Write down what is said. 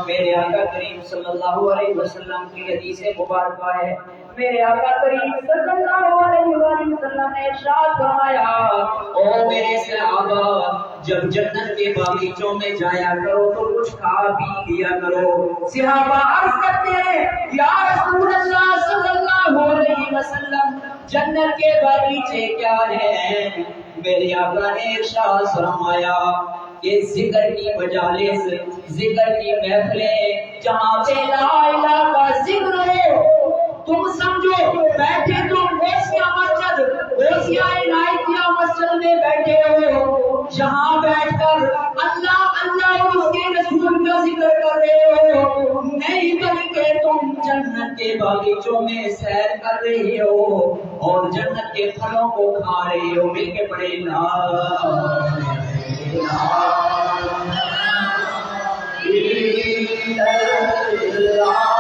میرے آقا کریم صلی اللہ علیہ وسلم کی حدیث مبارکہ ہے، میرے آقا کریم صلی اللہ علیہ وسلم نے ارشاد فرمایا، او میرے صحابہ، جب جنت کے باغیچوں میں جایا کرو تو کچھ کھا پی لیا کرو۔ صحابہ عرض کرتے ہیں، یا رسول اللہ صلی اللہ علیہ وسلم، جنت کے باغیچے کیا ہیں؟ میرے آقا نے ارشاد فرمایا کہ ذکر کی مجالس، ذکر کی محفلیں، جہاں پہ لا الہ کا ذکر ہو، تم سمجھو بیٹھے تم اوسیا مسجد، اوسیا عنایتیہ مسجد میں بیٹھے ہو، جہاں بیٹھ کر اللہ اللہ اور اس کے رسول کا ذکر کر رہے ہو، نہیں بلکہ تم جنت کے باغیچوں میں سیر کر رہے ہو اور جنت کے پھلوں کو کھا رہے ہو۔ مل کے پڑھے لا الہ الا اللہ۔